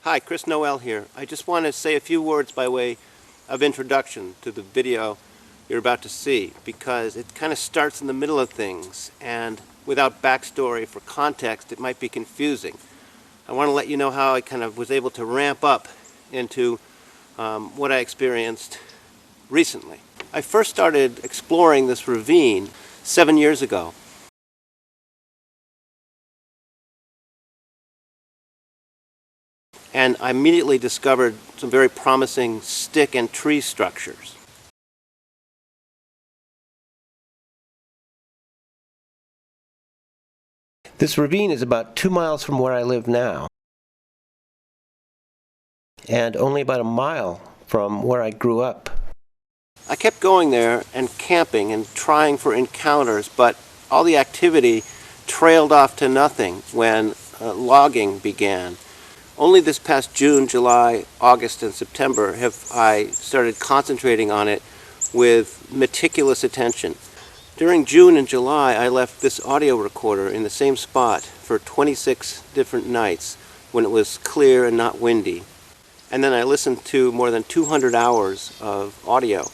Hi, Chris Noel here. I just want to say a few words by way of introduction to the video you're about to see, because it kind of starts in the middle of things, and without backstory for context it might be confusing. I want to let you know how I kind of was able to ramp up into what I experienced recently. I first started exploring this ravine 7 years ago. And I immediately discovered some very promising stick and tree structures. This ravine is about 2 miles from where I live now, and only about a mile from where I grew up. I kept going there and camping and trying for encounters, but all the activity trailed off to nothing when logging began. Only this past June, July, August, and September have I started concentrating on it with meticulous attention. During June and July, I left this audio recorder in the same spot for 26 different nights when it was clear and not windy. And then I listened to more than 200 hours of audio,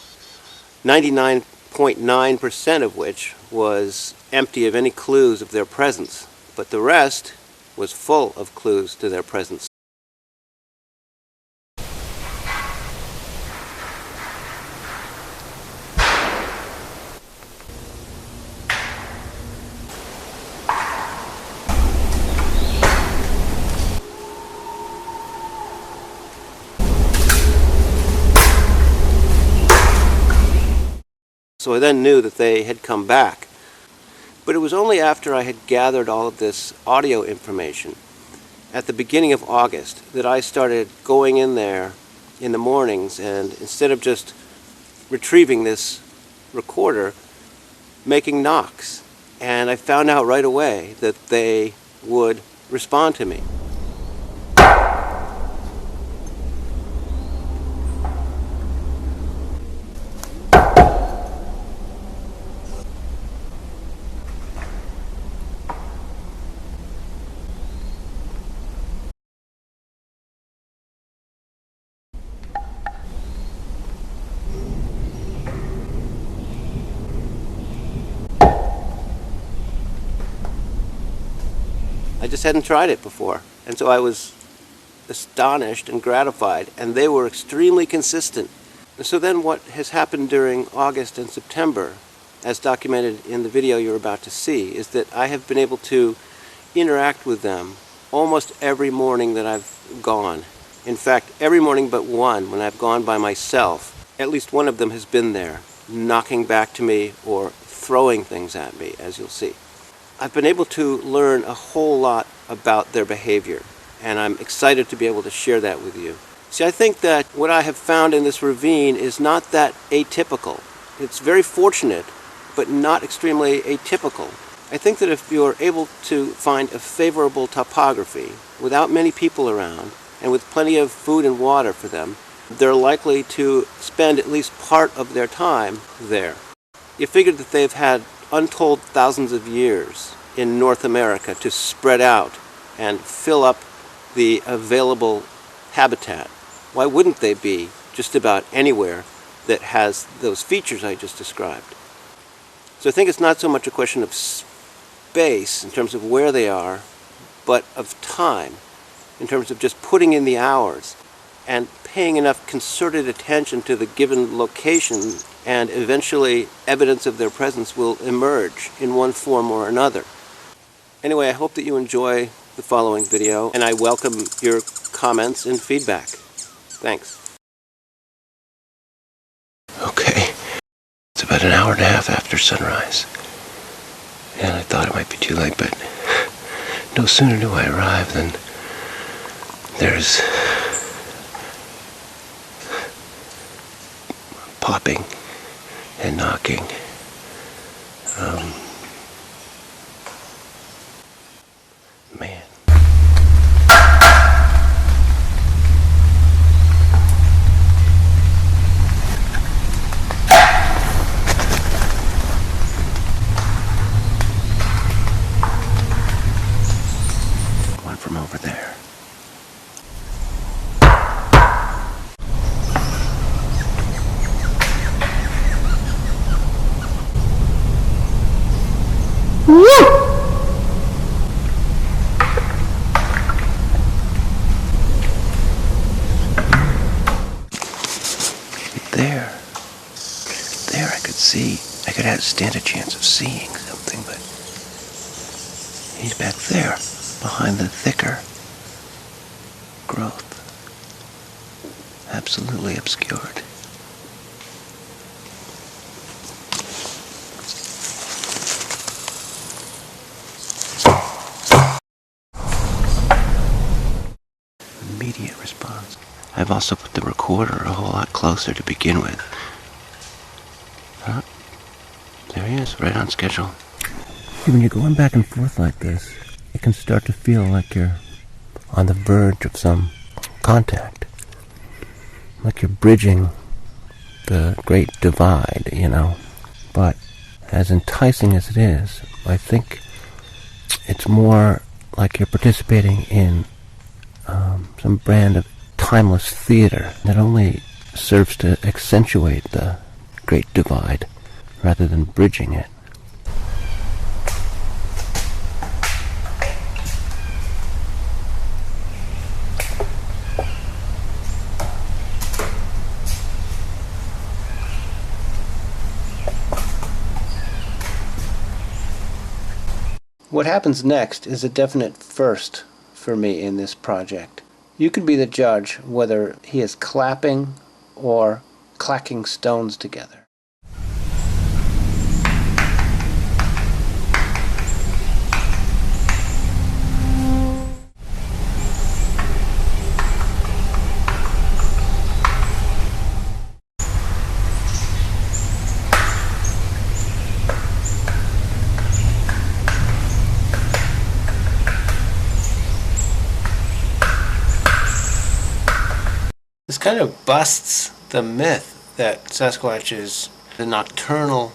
99.9% of which was empty of any clues of their presence, but the rest was full of clues to their presence. So I then knew that they had come back. But it was only after I had gathered all of this audio information at the beginning of August that I started going in there in the mornings, and instead of just retrieving this recorder, making knocks. And I found out right away that they would respond to me. I just hadn't tried it before, and so I was astonished and gratified, and they were extremely consistent. And so then what has happened during August and September, as documented in the video you're about to see, is that I have been able to interact with them almost every morning that I've gone. In fact, every morning but one, when I've gone by myself, at least one of them has been there, knocking back to me or throwing things at me, as you'll see. I've been able to learn a whole lot about their behavior, and I'm excited to be able to share that with you. See, I think that what I have found in this ravine is not that atypical. It's very fortunate, but not extremely atypical. I think that if you're able to find a favorable topography, without many people around, and with plenty of food and water for them, they're likely to spend at least part of their time there. You figure that they've had untold thousands of years in North America to spread out and fill up the available habitat. Why wouldn't they be just about anywhere that has those features I just described? So I think it's not so much a question of space in terms of where they are, but of time, in terms of just putting in the hours and paying enough concerted attention to the given location, and eventually evidence of their presence will emerge in one form or another. Anyway, I hope that you enjoy the following video, and I welcome your comments and feedback. Thanks. Okay, it's about an hour and a half after sunrise, and I thought it might be too late, but no sooner do I arrive than there's popping and knocking. Man. One from over there. I could stand a chance of seeing something, but he's back there, behind the thicker growth. Absolutely obscured. Immediate response. I've also put the recorder a whole lot closer to begin with. There he is, right on schedule. When you're going back and forth like this, it can start to feel like you're on the verge of some contact. Like you're bridging the great divide, But as enticing as it is, I think it's more like you're participating in some brand of timeless theater that only serves to accentuate the great divide rather than bridging it. What happens next is a definite first for me in this project. You could be the judge whether he is clapping or clacking stones together. This kind of busts the myth that Sasquatch is a nocturnal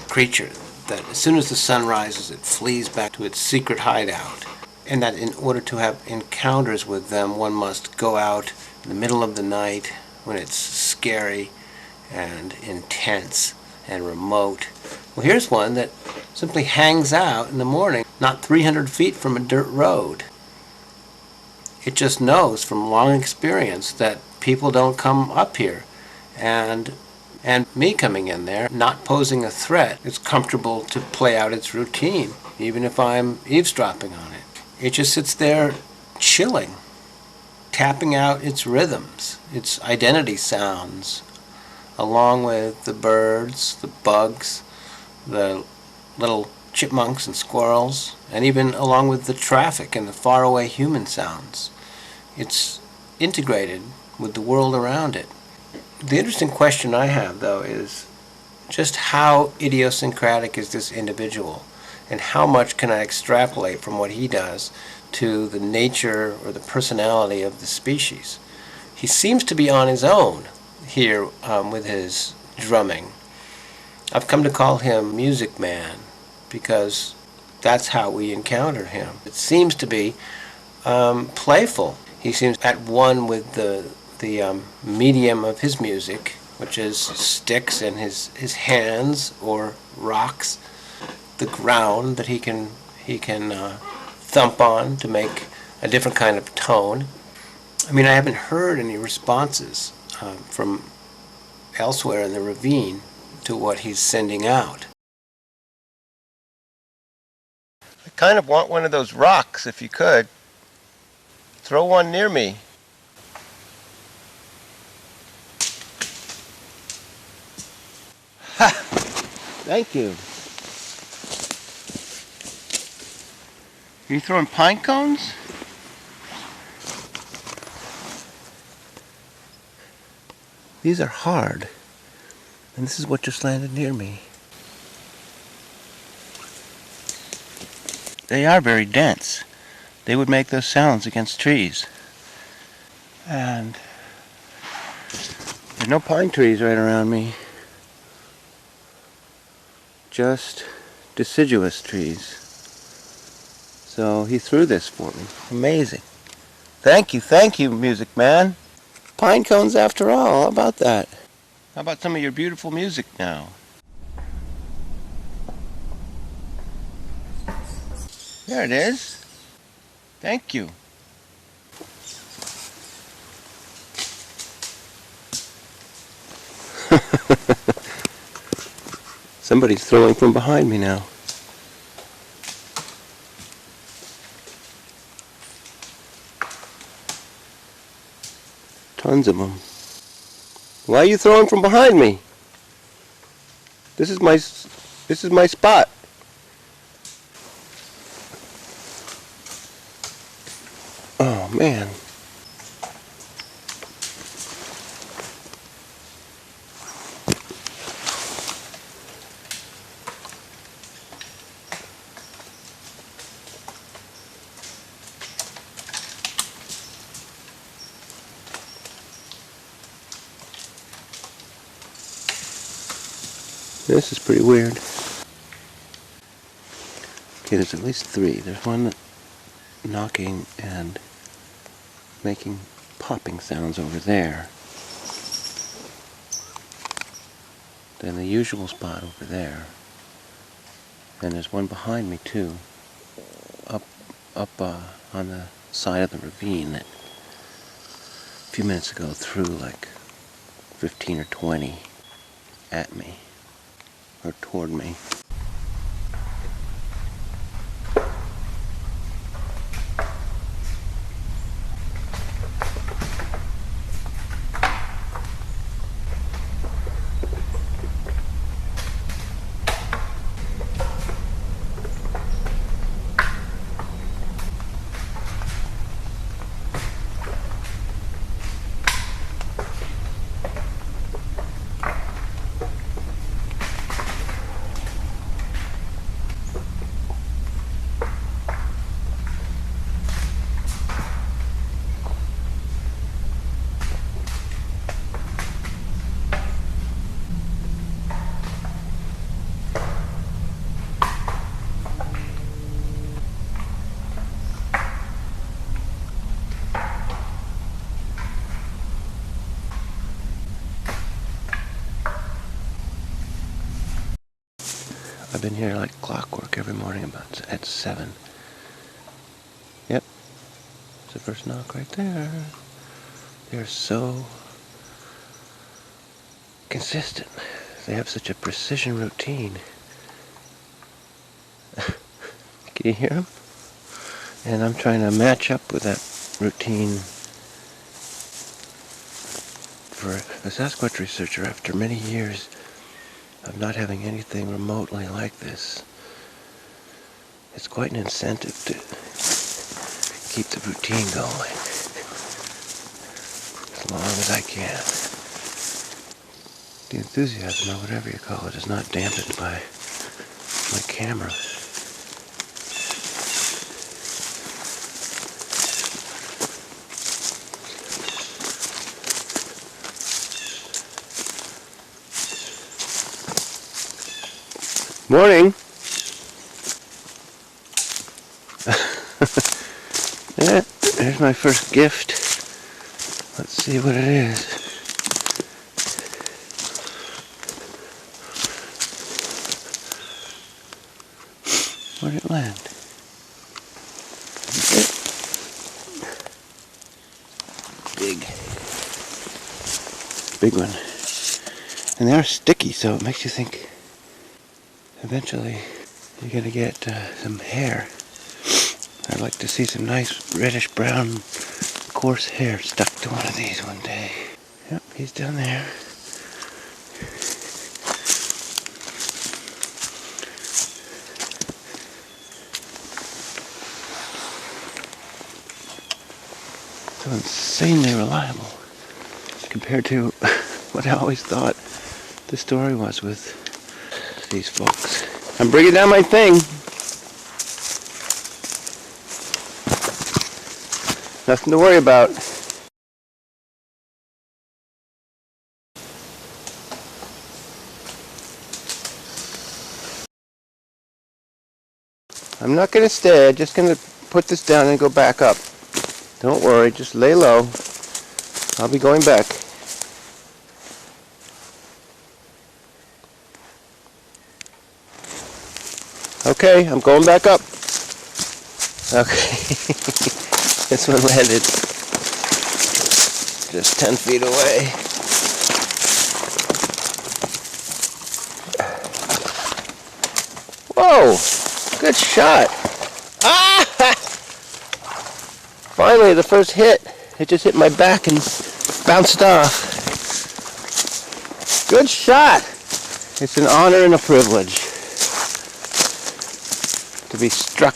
creature, that as soon as the sun rises it flees back to its secret hideout, and that in order to have encounters with them one must go out in the middle of the night when it's scary and intense and remote. Well, here's one that simply hangs out in the morning, not 300 feet from a dirt road. It just knows from long experience that people don't come up here, and me coming in there, not posing a threat, it's comfortable to play out its routine, even if I'm eavesdropping on it. It just sits there chilling, tapping out its rhythms, its identity sounds, along with the birds, the bugs, the little chipmunks and squirrels, and even along with the traffic and the faraway human sounds. It's integrated with the world around it. The interesting question I have, though, is just how idiosyncratic is this individual, and how much can I extrapolate from what he does to the nature or the personality of the species? He seems to be on his own here with his drumming. I've come to call him Music Man because that's how we encounter him. It seems to be playful. He seems at one with the medium of his music, which is sticks and his hands or rocks, the ground that he can thump on to make a different kind of tone. I mean, I haven't heard any responses from elsewhere in the ravine to what he's sending out. I kind of want one of those rocks, if you could. Throw one near me. Ha! Thank you. Are you throwing pine cones? These are hard, and this is what just landed near me. They are very dense. They would make those sounds against trees. And there are no pine trees right around me. Just deciduous trees. So he threw this for me. Amazing. Thank you, Music Man. Pine cones after all. How about that? How about some of your beautiful music now? There it is. Thank you. Somebody's throwing from behind me now. Tons of them. Why are you throwing from behind me? This is my spot. Oh man. This is pretty weird. Okay, there's at least three. There's one knocking and making popping sounds over there. Then the usual spot over there. And there's one behind me too, up on the side of the ravine that a few minutes ago threw like 15 or 20 at me, or toward me. I've been here like clockwork every morning about at 7. Yep, it's the first knock right there. They're so consistent. They have such a precision routine. Can you hear them? And I'm trying to match up with that routine for a Sasquatch researcher after many years of not having anything remotely like this. It's quite an incentive to keep the routine going as long as I can. The enthusiasm, or whatever you call it, is not dampened by my camera. Morning. Yeah, there's my first gift. Let's see what it is. Where'd it land? Big one. And they're sticky, so it makes you think eventually you're going to get some hair. I'd like to see some nice reddish brown coarse hair stuck to one of these one day. Yep, he's down there. So insanely reliable compared to what I always thought the story was with these folks. I'm bringing down my thing. Nothing to worry about. I'm not going to stay. I'm just going to put this down and go back up. Don't worry, just lay low. I'll be going back. Okay, I'm going back up. Okay. This one landed just 10 feet away. Whoa! Good shot. Ah! Finally, the first hit. It just hit my back and bounced off. Good shot. It's an honor and a privilege to be struck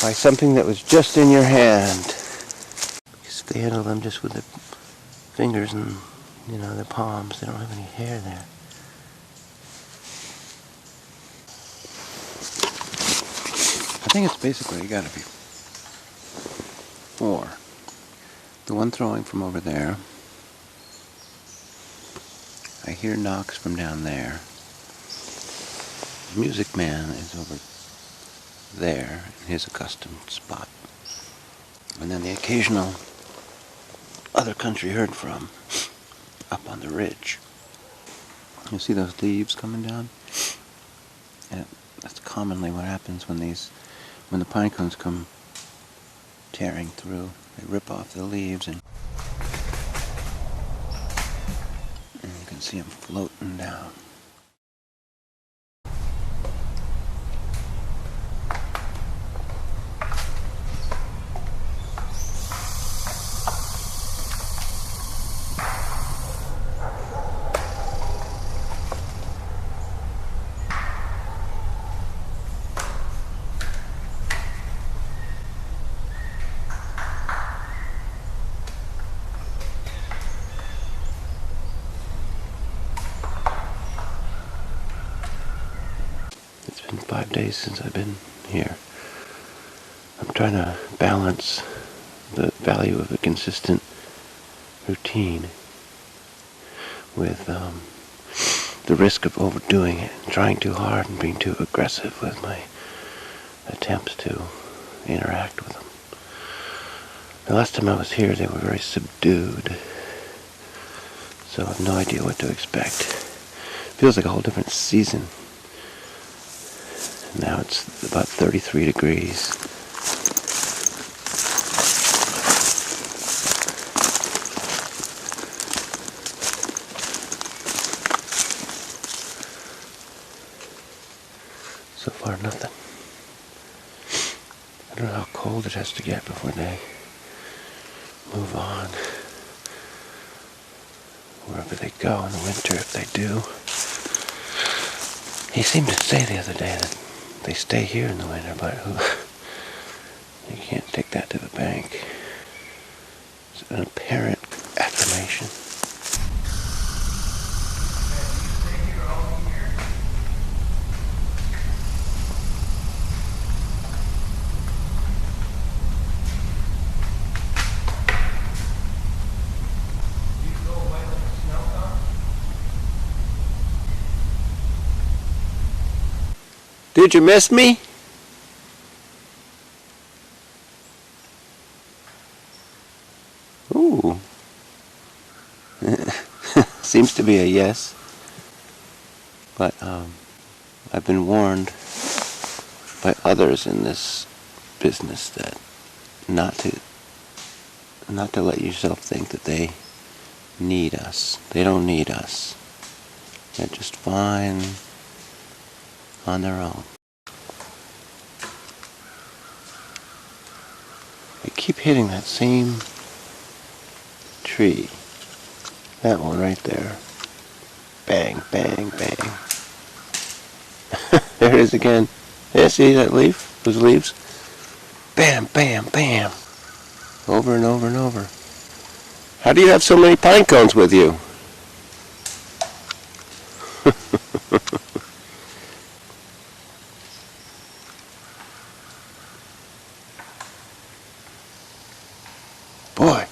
by something that was just in your hand. Because if they handle them just with the fingers and, their palms, they don't have any hair there. I think it's basically got to be 4. The one throwing from over there. I hear knocks from down there. The music man is over there in his accustomed spot. And then the occasional other country heard from up on the ridge. You see those leaves coming down? And that's commonly what happens when the pine cones come tearing through. They rip off the leaves and you can see them floating down. It's been 5 days since I've been here. I'm trying to balance the value of a consistent routine with the risk of overdoing it, trying too hard and being too aggressive with my attempts to interact with them. The last time I was here, they were very subdued, so I have no idea what to expect. Feels like a whole different season. Now it's about 33 degrees. So far, nothing. I don't know how cold it has to get before they move on. Wherever they go in the winter, if they do. He seemed to say the other day that they stay here in the winter, but you can't take that to the bank. It's an apparent affirmation. Did you miss me? Ooh. Seems to be a yes. But I've been warned by others in this business that not to let yourself think that they need us. They don't need us. They're just fine on their own. They keep hitting that same tree. That one right there. Bang, bang, bang. There it is again. Yeah, see that leaf? Those leaves? Bam, bam, bam. Over and over and over. How do you have so many pine cones with you? Boy,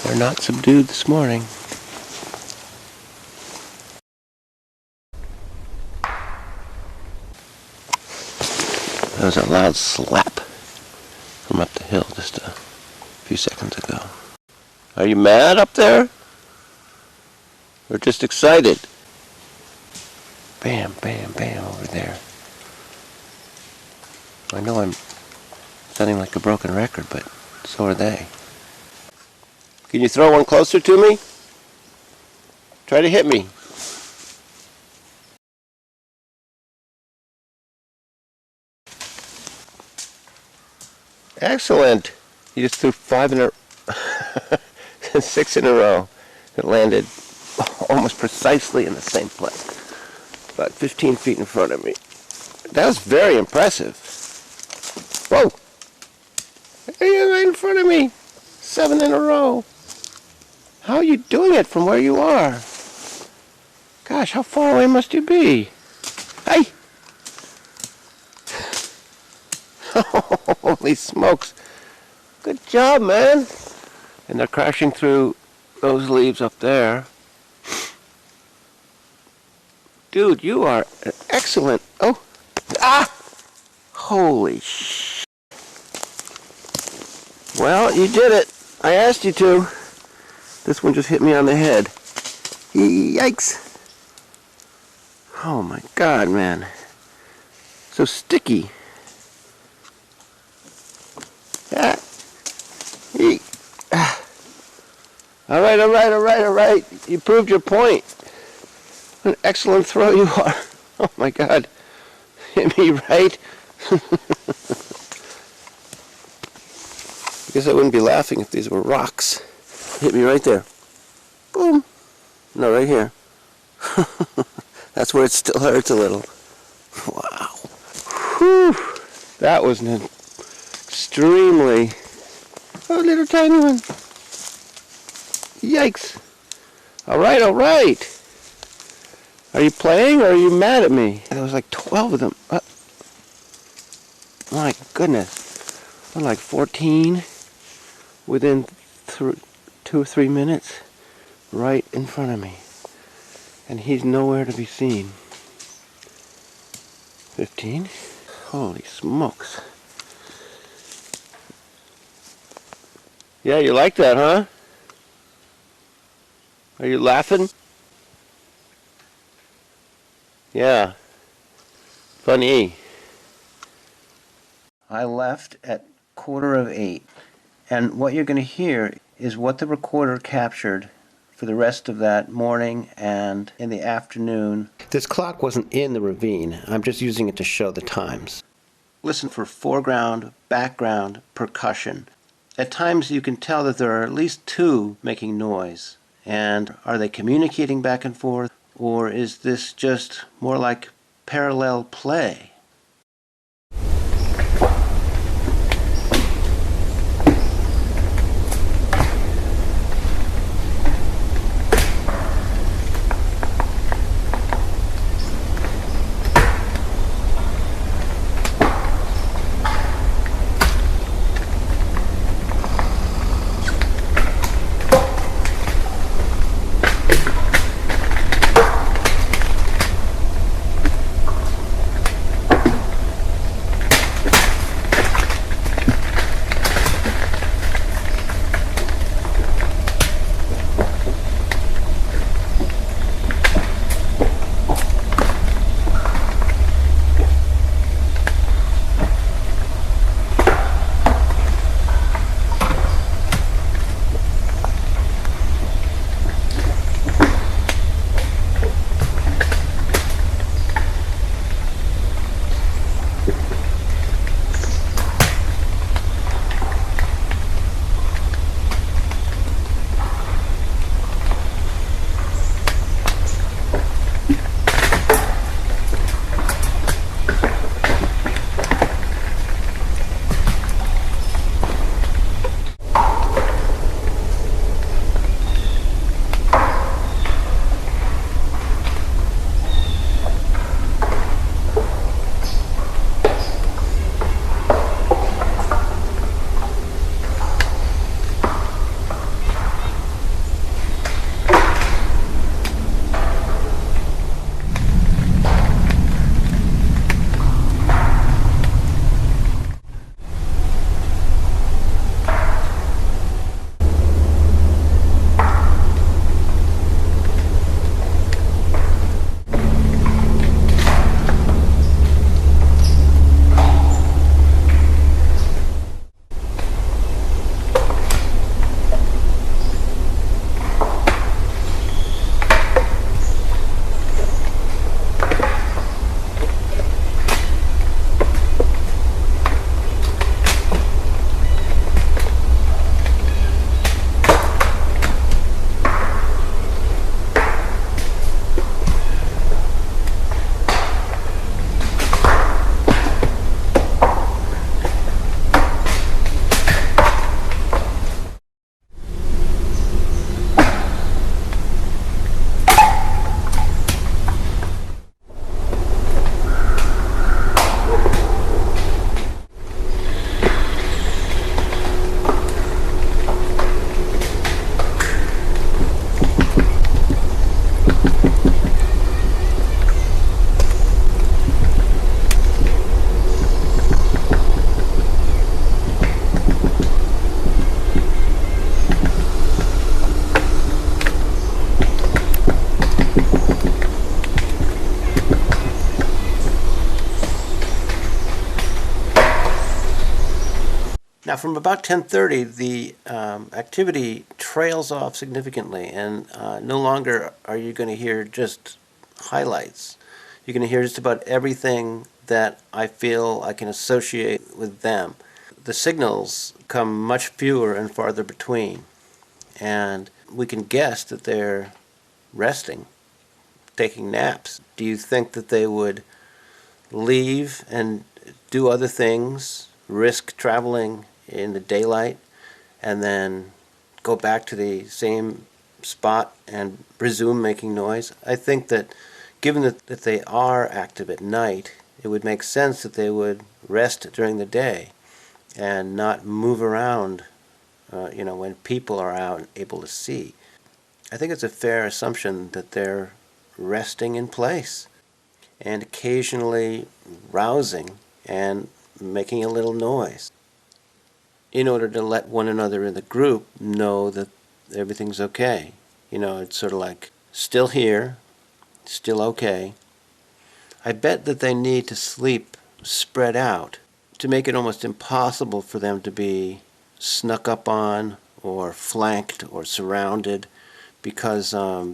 they're not subdued this morning. That was a loud slap from up the hill just a few seconds ago. Are you mad up there? Or just excited? Bam, bam, bam over there. I know I'm sounding like a broken record, but so are they. Can you throw one closer to me? Try to hit me. Excellent. You just threw 5 in a 6 in a row. It landed almost precisely in the same place, about 15 feet in front of me. That was very impressive. Whoa! You're right in front of me. 7 in a row. How are you doing it from where you are? Gosh, how far away must you be? Hey! Holy smokes. Good job, man. And they're crashing through those leaves up there. Dude, you are an excellent... Oh! Ah! Holy sh... Well, you did it. I asked you to. This one just hit me on the head. Yikes. Oh my God, man. So sticky. Ah. All right. You proved your point. What an excellent throw you are. Oh my God. Hit me right. I guess I wouldn't be laughing if these were rocks. Hit me right there. Boom. No, right here. That's where it still hurts a little. Wow. Whew. That was an extremely... Oh, little tiny one. Yikes. All right. Are you playing or are you mad at me? There was like 12 of them. My goodness. I'm like 14 within 2 or 3 minutes right in front of me. And he's nowhere to be seen. 15. Holy smokes. Yeah, you like that, huh? Are you laughing? Yeah. Funny. I left at 7:45, and what you're going to hear is what the recorder captured for the rest of that morning and in the afternoon. This clock wasn't in the ravine. I'm just using it to show the times. Listen for foreground, background, percussion. At times you can tell that there are at least 2 making noise. And are they communicating back and forth, or is this just more like parallel play? Now, from about 10:30, the activity trails off significantly, and no longer are you going to hear just highlights. You're going to hear just about everything that I feel I can associate with them. The signals come much fewer and farther between, and we can guess that they're resting, taking naps. Do you think that they would leave and do other things, risk traveling in the daylight, and then go back to the same spot and resume making noise? I think that given that they are active at night, it would make sense that they would rest during the day and not move around, when people are out and able to see. I think it's a fair assumption that they're resting in place and occasionally rousing and making a little noise in order to let one another in the group know that everything's okay. It's sort of like, still here, still okay. I bet that they need to sleep spread out to make it almost impossible for them to be snuck up on or flanked or surrounded, because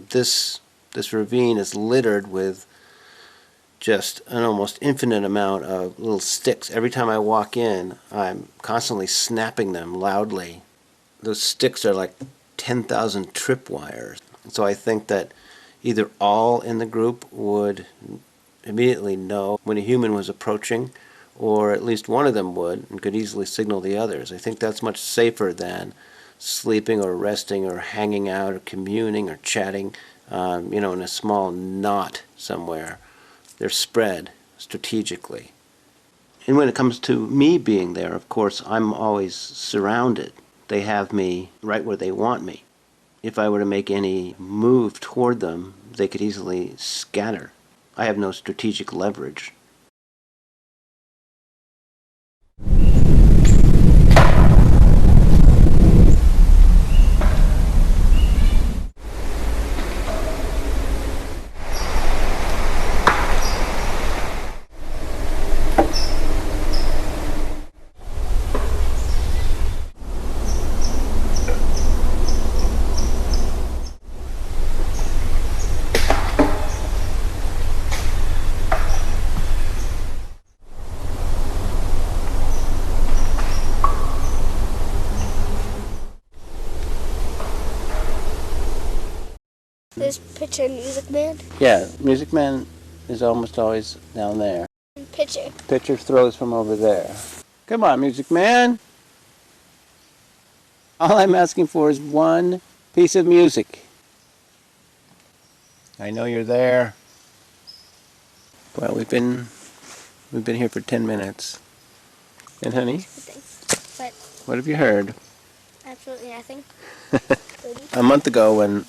this ravine is littered with just an almost infinite amount of little sticks. Every time I walk in, I'm constantly snapping them loudly. Those sticks are like 10,000 tripwires. So I think that either all in the group would immediately know when a human was approaching, or at least one of them would and could easily signal the others. I think that's much safer than sleeping or resting or hanging out or communing or chatting, in a small knot somewhere. They're spread strategically. And when it comes to me being there, of course, I'm always surrounded. They have me right where they want me. If I were to make any move toward them, they could easily scatter. I have no strategic leverage. This picture Music Man. Yeah, Music Man is almost always down there. Pitcher. Pitcher throws from over there. Come on, Music Man. All I'm asking for is one piece of music. I know you're there. Well, we've been here for 10 minutes. And honey, But what have you heard? absolutely nothing. A month ago when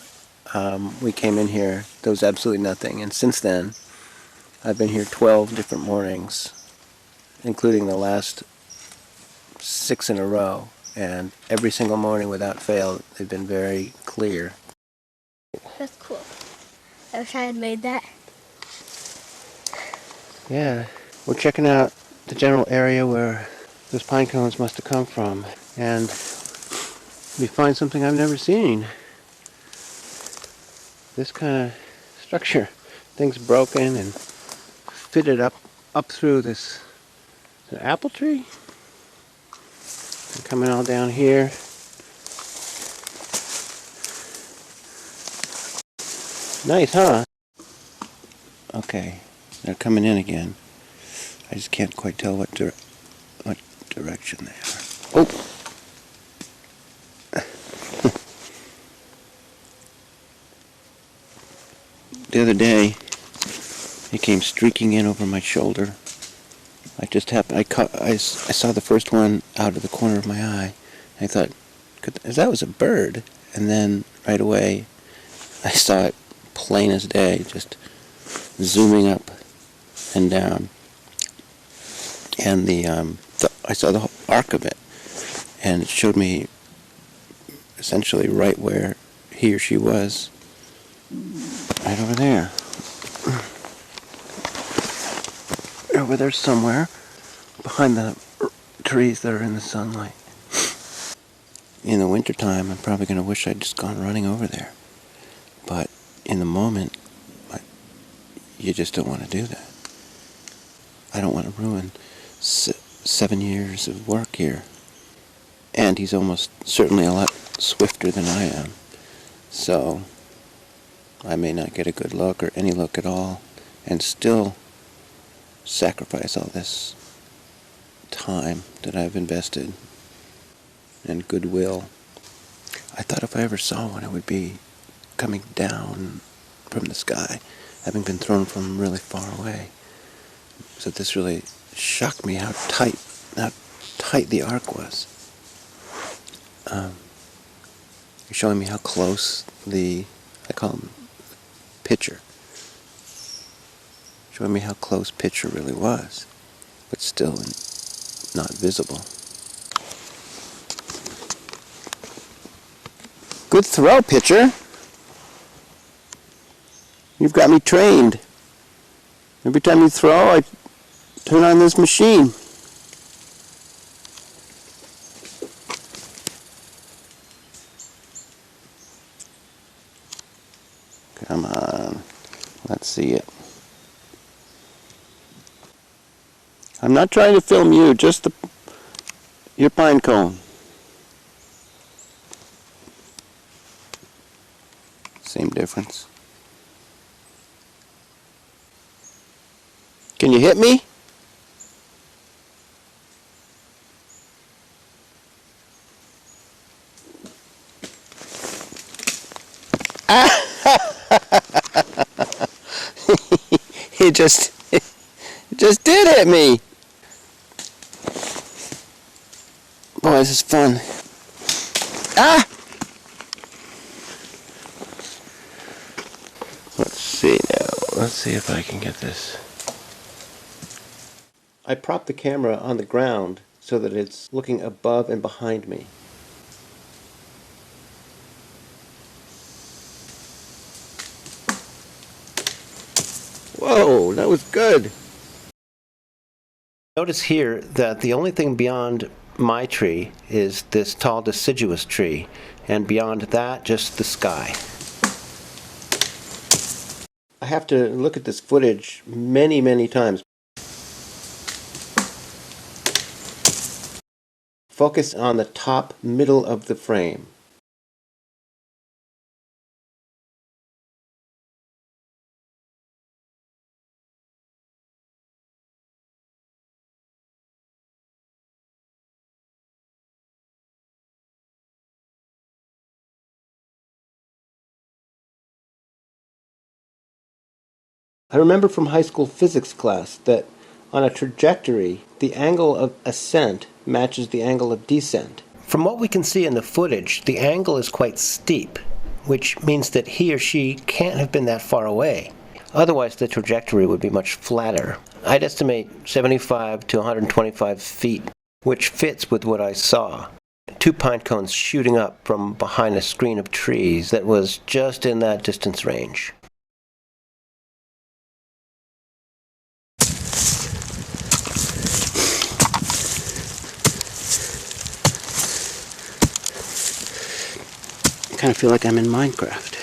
we came in here, there was absolutely nothing. And since then, I've been here 12 different mornings, including the last 6 in a row. And every single morning without fail, they've been very clear. That's cool. I wish I had made that. Yeah, we're checking out the general area where those pine cones must have come from. And we find something I've never seen. This kind of structure. Thing's broken and fitted up through this an apple tree. And coming all down here. Nice, huh? Okay, they're coming in again. I just can't quite tell what direction they are. Oh! The other day, he came streaking in over my shoulder. I saw the first one out of the corner of my eye. I thought, that was a bird. And then right away, I saw it plain as day, just zooming up and down. And I saw the whole arc of it. And it showed me essentially right where he or she was. Right over there. Over there somewhere, behind the trees that are in the sunlight. in the wintertime, I'm probably going to wish I'd just gone running over there. But in the moment, you just don't want to do that. I don't want to ruin 7 years of work here. And he's almost certainly a lot swifter than I am. So I may not get a good look or any look at all, and still sacrifice all this time that I've invested and goodwill. I thought if I ever saw one, it would be coming down from the sky, having been thrown from really far away. So this really shocked me how tight the arc was. You're showing me how close I call him pitcher. Showing me how close pitcher really was, but still not visible. Good throw, pitcher. You've got me trained. Every time you throw, I turn on this machine. Come on. Let's see it. I'm not trying to film you, just your pine cone. Same difference. Can you hit me? He just did hit me. Boy, this is fun. Ah! Let's see now. Let's see if I can get this. I propped the camera on the ground so that it's looking above and behind me. Whoa, that was good. Notice here that the only thing beyond my tree is this tall deciduous tree, and beyond that, just the sky. I have to look at this footage many, many times. Focus on the top middle of the frame. I remember from high school physics class that on a trajectory, the angle of ascent matches the angle of descent. From what we can see in the footage, the angle is quite steep, which means that he or she can't have been that far away. Otherwise, the trajectory would be much flatter. I'd estimate 75 to 125 feet, which fits with what I saw. 2 pine cones shooting up from behind a screen of trees that was just in that distance range. I kind of feel like I'm in Minecraft.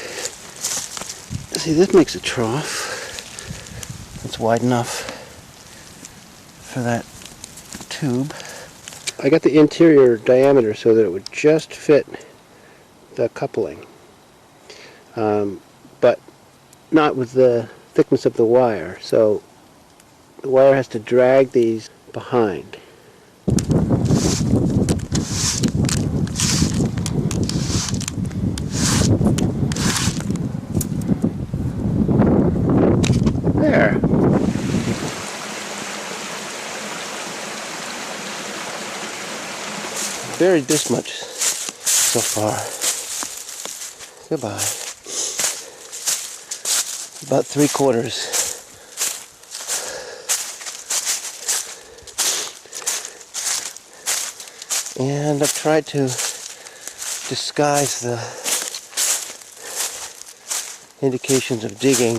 See, this makes a trough that's wide enough for that tube. I got the interior diameter so that it would just fit the coupling, but not with the thickness of the wire, so the wire has to drag these behind. There. Buried this much so far. Goodbye. About 3/4. And I've tried to disguise the indications of digging.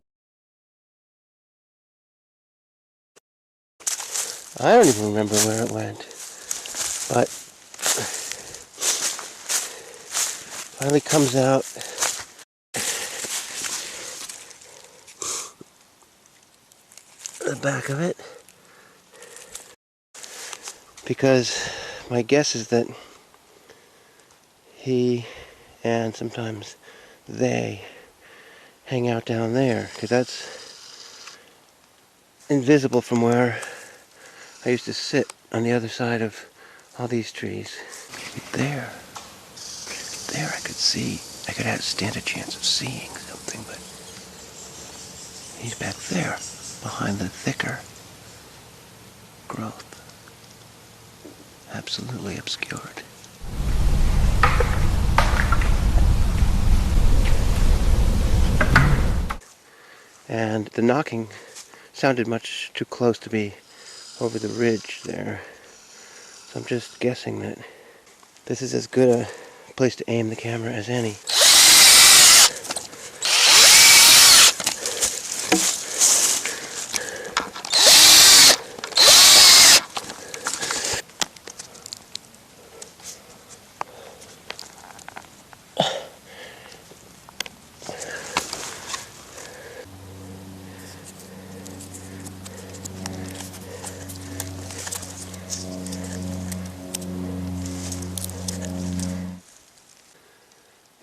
I don't even remember where it went, but finally comes out. The back of it. Because my guess is that he and sometimes they hang out down there, because that's invisible from where I used to sit on the other side of all these trees. There I could see. I could stand a chance of seeing something, but he's back there, behind the thicker growth. Absolutely obscured. And the knocking sounded much too close to be over the ridge there. So I'm just guessing that this is as good a place to aim the camera as any.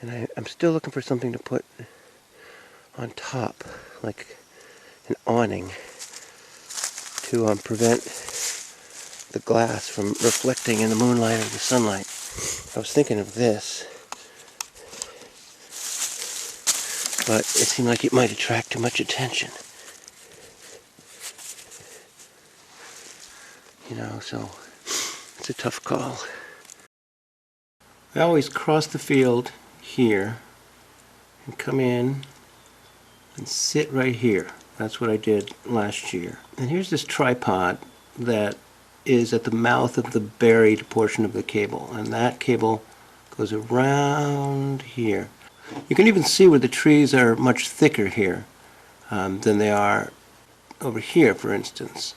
And I'm still looking for something to put on top, like an awning, to prevent the glass from reflecting in the moonlight or the sunlight. I was thinking of this, but it seemed like it might attract too much attention. You know, so it's a tough call. I always cross the field here and come in and sit right here. That's what I did last year. And here's this tripod that is at the mouth of the buried portion of the cable, and that cable goes around here. You can even see where the trees are much thicker here than they are over here, for instance.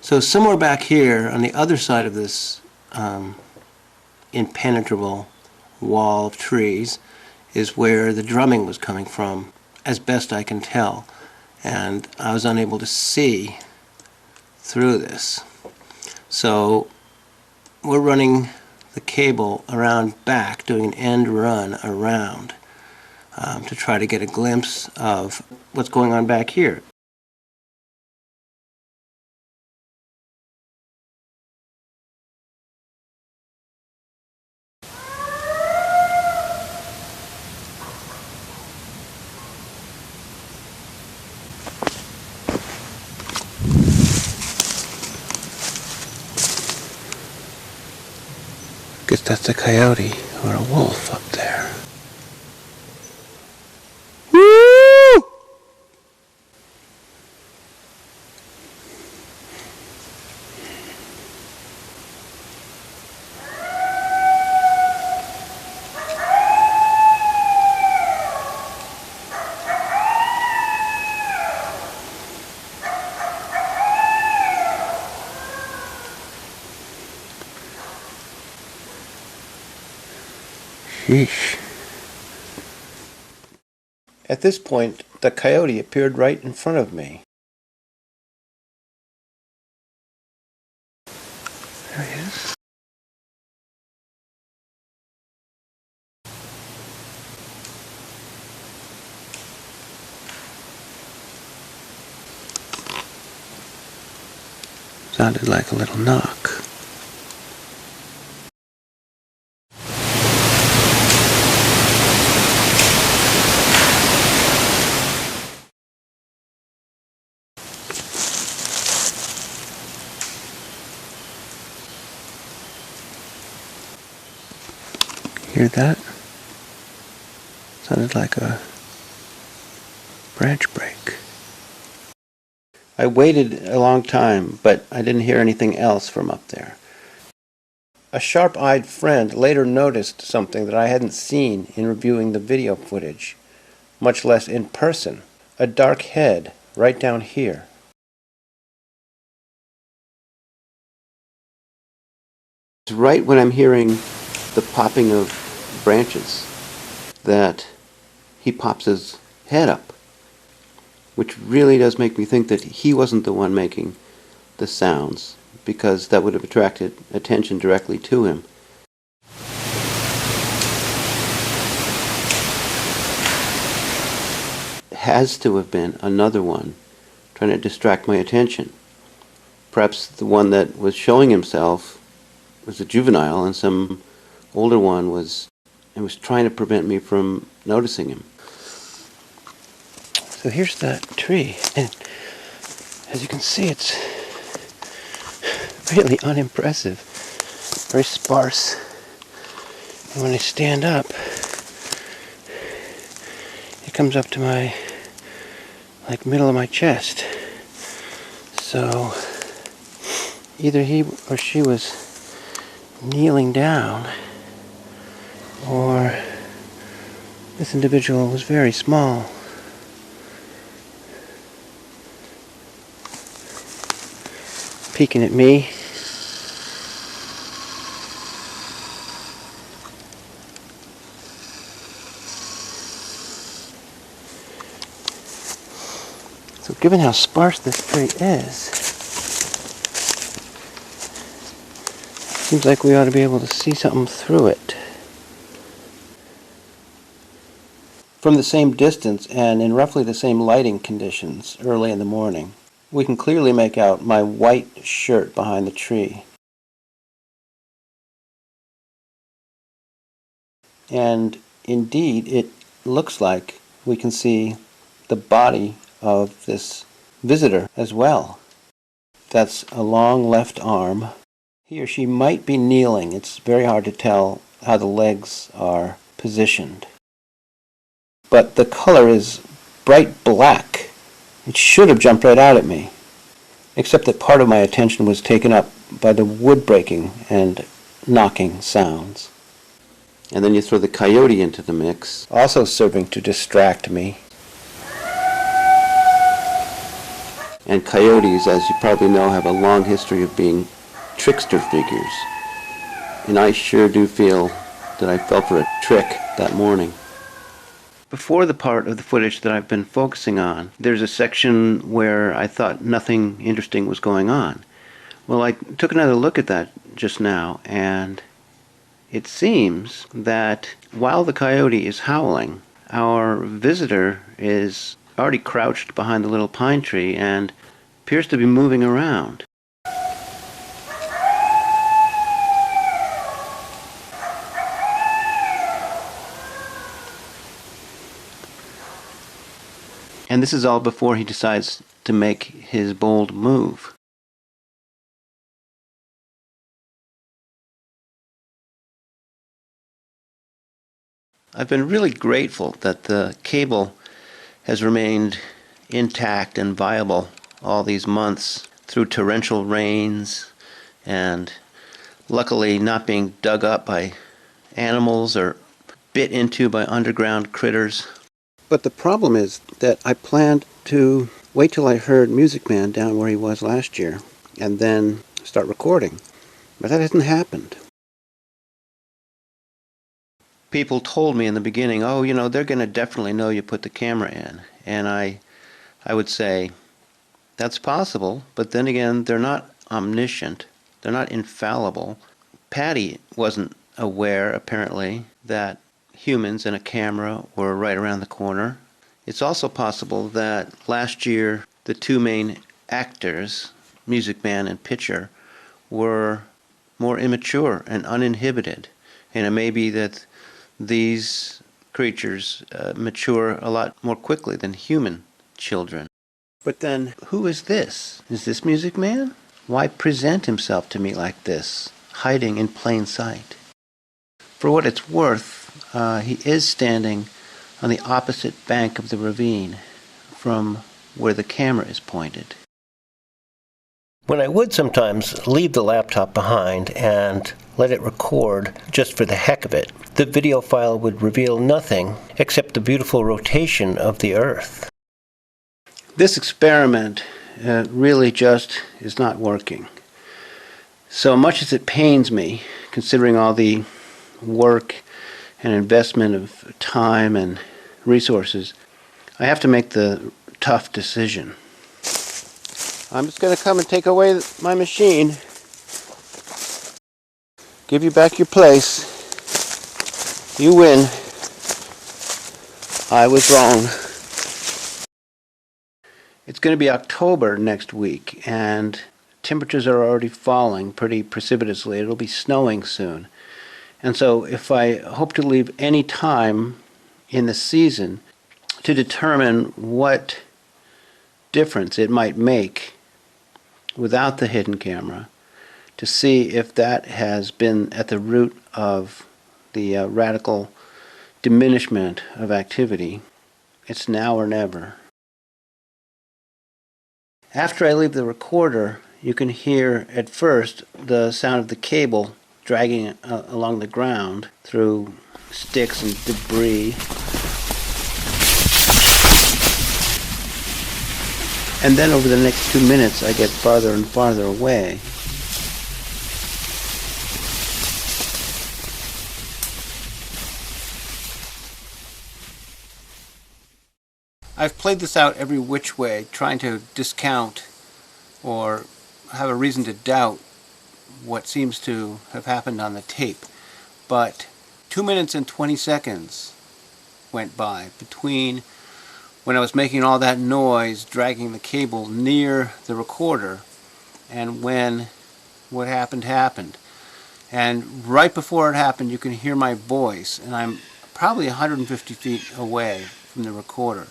So somewhere back here on the other side of this impenetrable wall of trees is where the drumming was coming from, as best I can tell. And I was unable to see through this. So we're running the cable around back, doing an end run around to try to get a glimpse of what's going on back here. Guess that's a coyote or a wolf up there. Woo! Sheesh. At this point, the coyote appeared right in front of me. There he is. Sounded like a little knock. Hear that? Sounded like a branch break. I waited a long time, but I didn't hear anything else from up there. A sharp-eyed friend later noticed something that I hadn't seen in reviewing the video footage, much less in person. A dark head right down here. It's right when I'm hearing the popping of branches. that he pops his head up, which really does make me think that he wasn't the one making the sounds, because that would have attracted attention directly to him. Has to have been another one trying to distract my attention. Perhaps the one that was showing himself was a juvenile, and some older one was trying to prevent me from noticing him. So here's that tree, and as you can see, it's really unimpressive, very sparse. And when I stand up, it comes up to my middle of my chest. So either he or she was kneeling down, or this individual was very small. Peeking at me. So given how sparse this tree is, seems like we ought to be able to see something through it. From the same distance and in roughly the same lighting conditions early in the morning, we can clearly make out my white shirt behind the tree. And indeed, it looks like we can see the body of this visitor as well. That's a long left arm. He or she might be kneeling. It's very hard to tell how the legs are positioned. But the color is bright black. It should have jumped right out at me, except that part of my attention was taken up by the wood breaking and knocking sounds. And then you throw the coyote into the mix, also serving to distract me. And coyotes, as you probably know, have a long history of being trickster figures. And I sure do feel that I fell for a trick that morning. Before the part of the footage that I've been focusing on, there's a section where I thought nothing interesting was going on. Well, I took another look at that just now, and it seems that while the coyote is howling, our visitor is already crouched behind the little pine tree and appears to be moving around. And this is all before he decides to make his bold move. I've been really grateful that the cable has remained intact and viable all these months through torrential rains and luckily not being dug up by animals or bit into by underground critters. But the problem is that I planned to wait till I heard Music Man down where he was last year and then start recording. But that hasn't happened. People told me in the beginning, oh, you know, they're going to definitely know you put the camera in. And I would say, that's possible, but then again, they're not omniscient. They're not infallible. Patty wasn't aware, apparently, that humans and a camera were right around the corner. It's also possible that last year the two main actors, Music Man and Pitcher, were more immature and uninhibited. And it may be that these creatures mature a lot more quickly than human children. But then, who is this? Is this Music Man? Why present himself to me like this, hiding in plain sight? For what it's worth, he is standing on the opposite bank of the ravine from where the camera is pointed. When I would sometimes leave the laptop behind and let it record just for the heck of it, the video file would reveal nothing except the beautiful rotation of the Earth. This experiment really just is not working. So much as it pains me, considering all the work an investment of time and resources, I have to make the tough decision. I'm just going to come and take away my machine, give you back your place. You win. I was wrong. It's going to be October next week, and temperatures are already falling pretty precipitously. It'll be snowing soon. And so if I hope to leave any time in the season to determine what difference it might make without the hidden camera, to see if that has been at the root of the radical diminishment of activity, it's now or never. After I leave the recorder, you can hear at first the sound of the cable dragging along the ground through sticks and debris. And then over the next 2 minutes I get farther and farther away. I've played this out every which way, trying to discount or have a reason to doubt what seems to have happened on the tape. But 2 minutes and 20 seconds went by between when I was making all that noise, dragging the cable near the recorder, and when what happened happened. And right before it happened, you can hear my voice, and I'm probably 150 feet away from the recorder.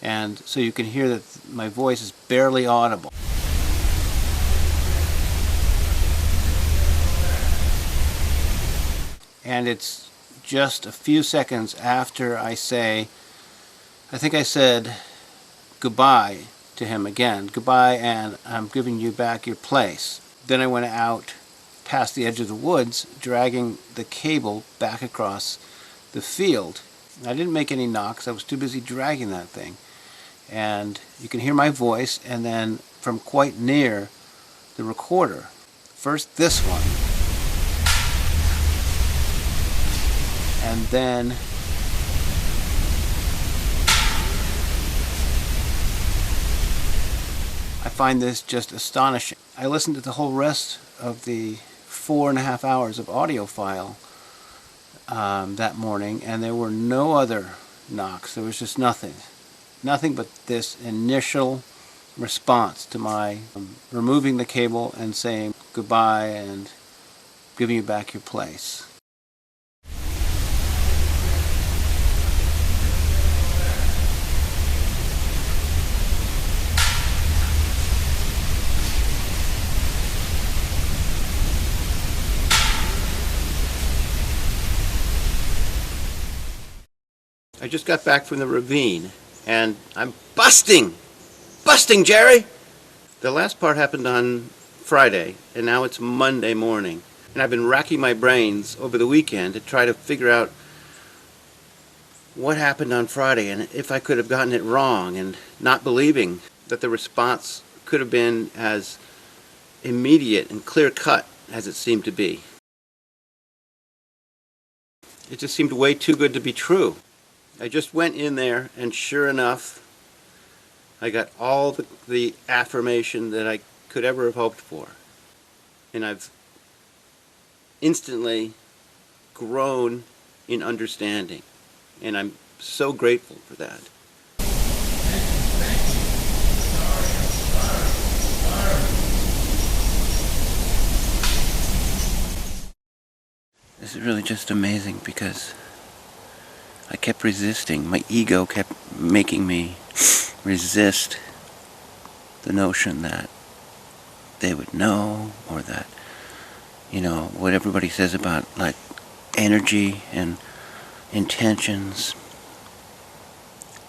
And so you can hear that my voice is barely audible. And it's just a few seconds after I say, I think I said goodbye to him again. Goodbye, and I'm giving you back your place. Then I went out past the edge of the woods, dragging the cable back across the field. I didn't make any knocks. I was too busy dragging that thing. And you can hear my voice, and then from quite near the recorder. First this one, and then I find this just astonishing. I listened to the whole rest of the 4.5 hours of audio file that morning, and there were no other knocks. There was just nothing but this initial response to my removing the cable and saying goodbye and giving you back your place. I just got back from the ravine, and I'm busting, Jerry! The last part happened on Friday, and now it's Monday morning. And I've been racking my brains over the weekend to try to figure out what happened on Friday and if I could have gotten it wrong, and not believing that the response could have been as immediate and clear-cut as it seemed to be. It just seemed way too good to be true. I just went in there, and sure enough, I got all the affirmation that I could ever have hoped for. And I've instantly grown in understanding. And I'm so grateful for that. This is really just amazing, because I kept resisting. My ego kept making me resist the notion that they would know, or that, you know, what everybody says about, like, energy and intentions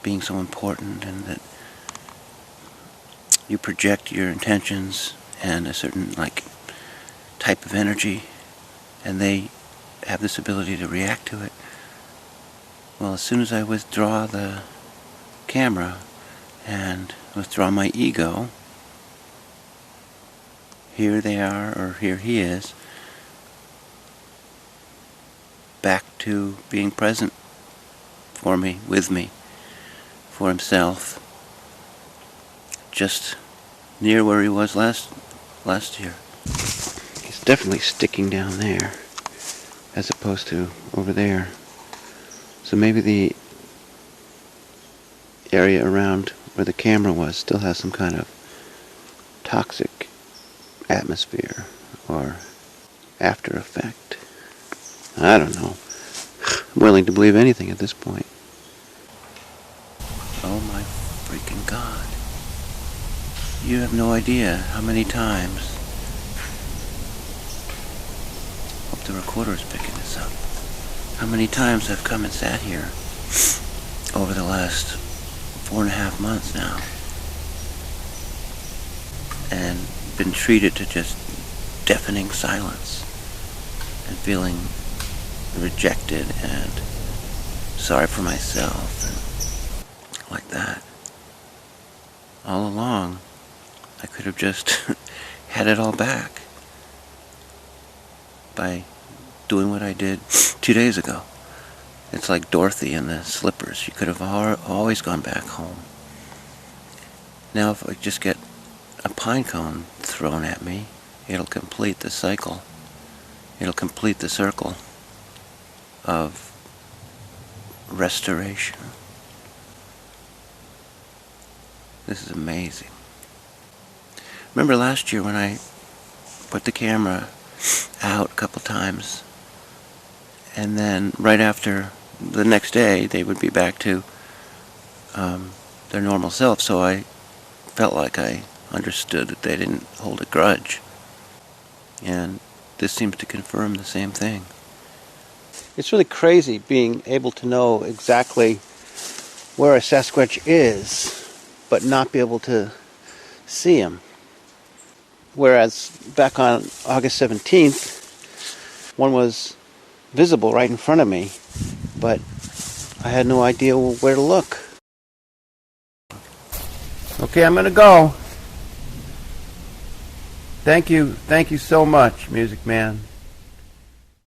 being so important, and that you project your intentions and a certain, like, type of energy, and they have this ability to react to it. Well, as soon as I withdraw the camera and withdraw my ego, here they are, or here he is, back to being present for me, with me, for himself, just near where he was last year. He's definitely sticking down there as opposed to over there. So maybe the area around where the camera was still has some kind of toxic atmosphere or after effect. I don't know. I'm willing to believe anything at this point. Oh my freaking God. You have no idea how many times. Hope the recorder is picking this up. How many times I've come and sat here over the last 4.5 months now and been treated to just deafening silence and feeling rejected and sorry for myself and like that. All along, I could have just had it all back by doing what I did 2 days ago. It's like Dorothy and the slippers. She could have always gone back home. Now if I just get a pine cone thrown at me, it'll complete the cycle. It'll complete the circle of restoration. This is amazing. Remember last year when I put the camera out a couple times, and then right after the next day they would be back to their normal self, so I felt like I understood that they didn't hold a grudge. And this seems to confirm the same thing. It's really crazy being able to know exactly where a Sasquatch is, but not be able to see him. Whereas back on August 17th, one was visible right in front of me, but I had no idea where to look. Okay, I'm gonna go. Thank you so much, Music Man.